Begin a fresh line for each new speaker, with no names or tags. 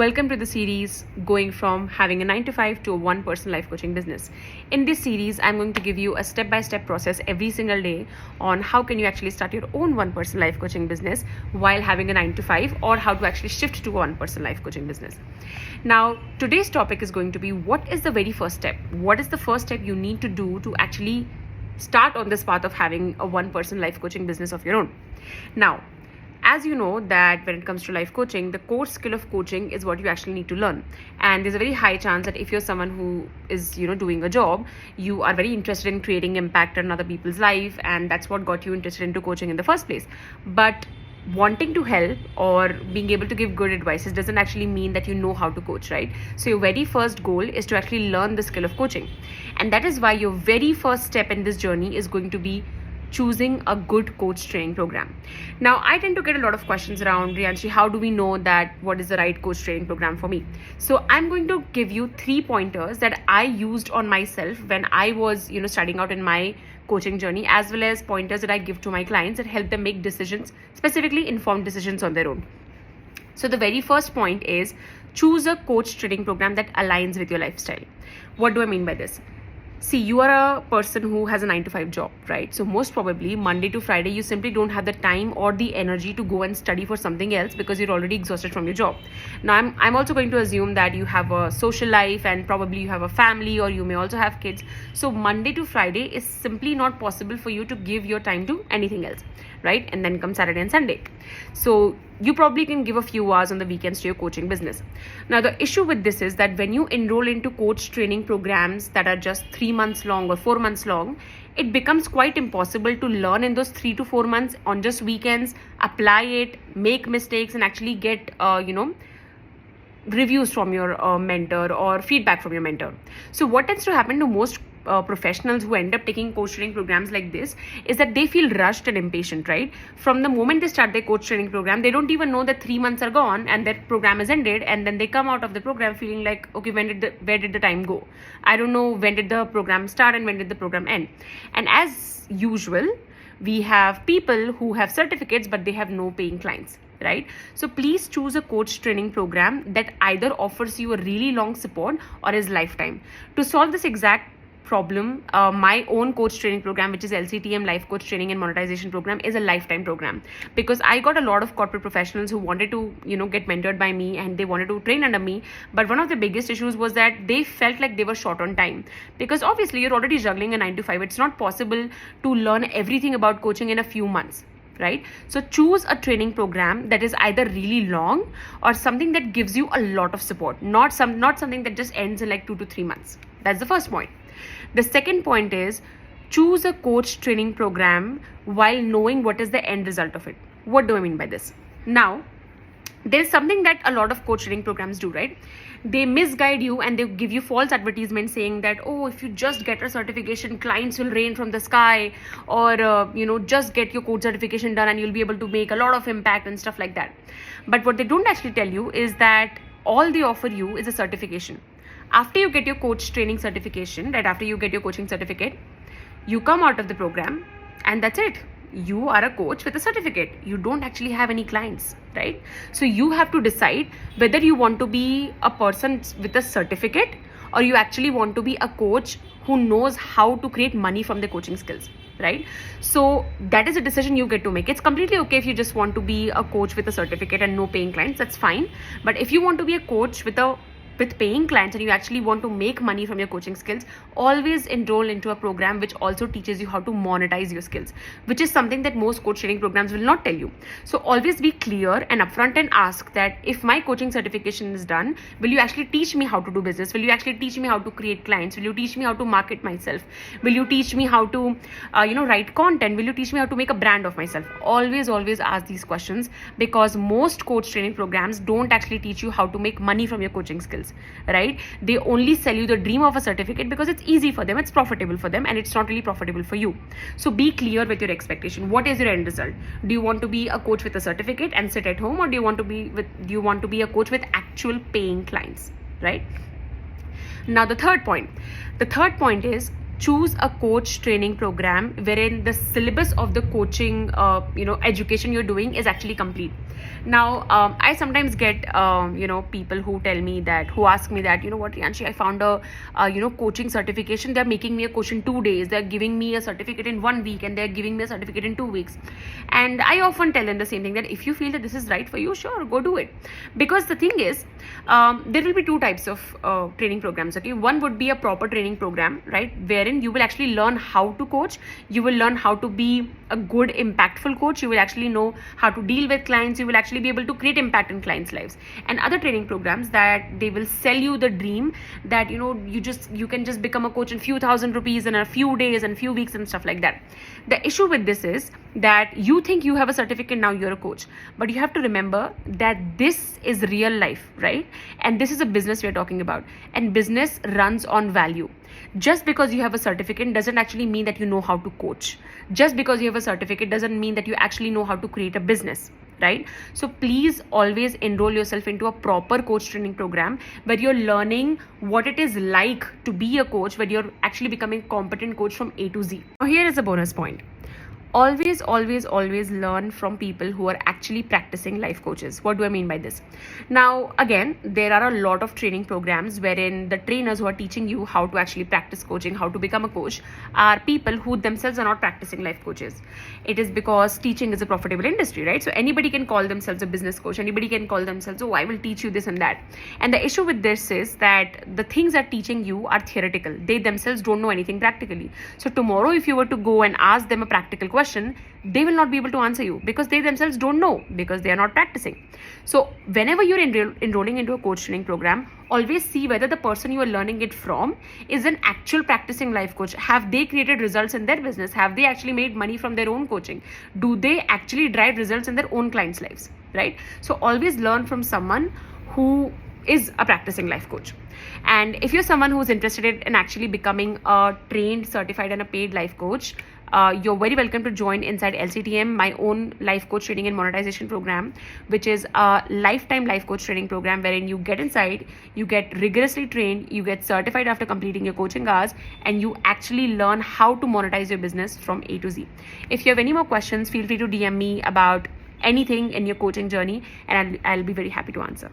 Welcome to the series going from having a 9 to 5 to a one person life coaching business. In this series, I'm going to give you a step by step process every single day on how can you actually start your own one person life coaching business while having a 9 to 5, or how to actually shift to a one person life coaching business. Now, today's topic is going to be what is the very first step? What is the first step you need to do to actually start on this path of having a one person life coaching business of your own? Now, as you know that when it comes to life coaching, the core skill of coaching is what you actually need to learn. And there's a very high chance that if you're someone who is, doing a job, you are very interested in creating impact on other people's life. And that's what got you interested into coaching in the first place. But wanting to help or being able to give good advices doesn't actually mean that you know how to coach, right? So your very first goal is to actually learn the skill of coaching. And that is why your very first step in this journey is going to be choosing a good coach training program. Now, I tend to get a lot of questions around, Rianshi, how do we know that what is the right coach training program for me? So I'm going to give you 3 pointers that I used on myself when I was, starting out in my coaching journey, as well as pointers that I give to my clients that help them make decisions, specifically informed decisions on their own. So the very first point is choose a coach training program that aligns with your lifestyle. What do I mean by this? See, you are a person who has a 9 to 5 job, right? So most probably Monday to Friday, you simply don't have the time or the energy to go and study for something else because you're already exhausted from your job. Now, I'm also going to assume that you have a social life and probably you have a family, or you may also have kids. So Monday to Friday is simply not possible for you to give your time to anything else, right? And then come Saturday and Sunday. So you probably can give a few hours on the weekends to your coaching business. Now, the issue with this is that when you enroll into coach training programs that are just 3 months long or 4 months long, it becomes quite impossible to learn in those 3 to 4 months on just weekends, apply it, make mistakes, and actually get, reviews from your mentor or feedback from your mentor. So what tends to happen to most professionals who end up taking coach training programs like this is that they feel rushed and impatient, right? From the moment they start their coach training program, they don't even know that 3 months are gone and that program is ended, and then they come out of the program feeling like, okay, where did the time go? I don't know when did the program start and when did the program end. And as usual, we have people who have certificates but they have no paying clients, right? So please choose a coach training program that either offers you a really long support or is lifetime. To solve this exact problem, my own coach training program, which is LCTM, Life Coach Training and Monetization Program, is a lifetime program, because I got a lot of corporate professionals who wanted to get mentored by me and they wanted to train under me. But one of the biggest issues was that they felt like they were short on time, because obviously you're already juggling a 9 to 5. It's not possible to learn everything about coaching in a few months, right? So choose a training program that is either really long or something that gives you a lot of support, not something that just ends in like 2 to 3 months. That's the first point. The second point is choose a coach training program while knowing what is the end result of it. What do I mean by this? Now, there's something that a lot of coach training programs do, right? They misguide you and they give you false advertisements saying that, oh, if you just get a certification, clients will rain from the sky, or just get your coach certification done and you'll be able to make a lot of impact and stuff like that. But what they don't actually tell you is that all they offer you is a certification. After you get your coach training certification, right, after you get your coaching certificate, you come out of the program and that's it. You are a coach with a certificate. You don't actually have any clients, right? So you have to decide whether you want to be a person with a certificate or you actually want to be a coach who knows how to create money from the coaching skills, right? So that is a decision you get to make. It's completely okay if you just want to be a coach with a certificate and no paying clients, that's fine. But if you want to be a coach with paying clients and you actually want to make money from your coaching skills, always enroll into a program which also teaches you how to monetize your skills, which is something that most coach training programs will not tell you. So always be clear and upfront and ask that if my coaching certification is done, will you actually teach me how to do business? Will you actually teach me how to create clients? Will you teach me how to market myself? Will you teach me how to write content? Will you teach me how to make a brand of myself? Always ask these questions, because most coach training programs don't actually teach you how to make money from your coaching skills, right? They only sell you the dream of a certificate because it's easy for them, it's profitable for them, and it's not really profitable for you. So be clear with your expectation. What is your end result? Do you want to be a coach with a certificate and sit at home, or do you want to be a coach with actual paying clients, right? Now the third point is choose a coach training program wherein the syllabus of the coaching education you're doing is actually complete. Now I sometimes get people who tell me that, who ask me that, what, Riyanshi, I found a coaching certification. They're making me a coach in 2 days, they're giving me a certificate in 1 week, and they're giving me a certificate in 2 weeks. And I often tell them the same thing, that if you feel that this is right for you, sure, go do it. Because the thing is, there will be two types of training programs. Okay, one would be a proper training program, right, wherein you will actually learn how to coach, you will learn how to be a good impactful coach, you will actually know how to deal with clients, you will actually be able to create impact in clients' lives. And other training programs that they will sell you the dream that you can just become a coach in few thousand rupees in a few days and few weeks and stuff like that. The issue with this is that you think you have a certificate, now you're a coach, but you have to remember that this is real life, right? And this is a business we're talking about, and business runs on value. Just because you have a certificate doesn't actually mean that you know how to coach. Just because you have a certificate doesn't mean that you actually know how to create a business, right? So please always enroll yourself into a proper coach training program where you're learning what it is like to be a coach, where you're actually becoming a competent coach from A to Z. Now here is a bonus point. Always learn from people who are actually practicing life coaches. What do I mean by this? Now, again, there are a lot of training programs wherein the trainers who are teaching you how to actually practice coaching, how to become a coach, are people who themselves are not practicing life coaches. It is because teaching is a profitable industry, right? So anybody can call themselves a business coach. Anybody can call themselves, oh, I will teach you this and that. And the issue with this is that the things they're teaching you are theoretical. They themselves don't know anything practically. So tomorrow, if you were to go and ask them a practical question, they will not be able to answer you because they themselves don't know, because they are not practicing. So whenever you're enrolling into a coach training program, always see whether the person you are learning it from is an actual practicing life coach. Have they created results in their business? Have they actually made money from their own coaching? Do they actually drive results in their own clients' lives, right? So always learn from someone who is a practicing life coach. And if you're someone who's interested in actually becoming a trained, certified and a paid life coach, you're very welcome to join inside LCTM, my own life coach training and monetization program, which is a lifetime life coach training program wherein you get inside, you get rigorously trained, you get certified after completing your coaching hours, and you actually learn how to monetize your business from A to Z. If you have any more questions, feel free to DM me about anything in your coaching journey, and I'll be very happy to answer.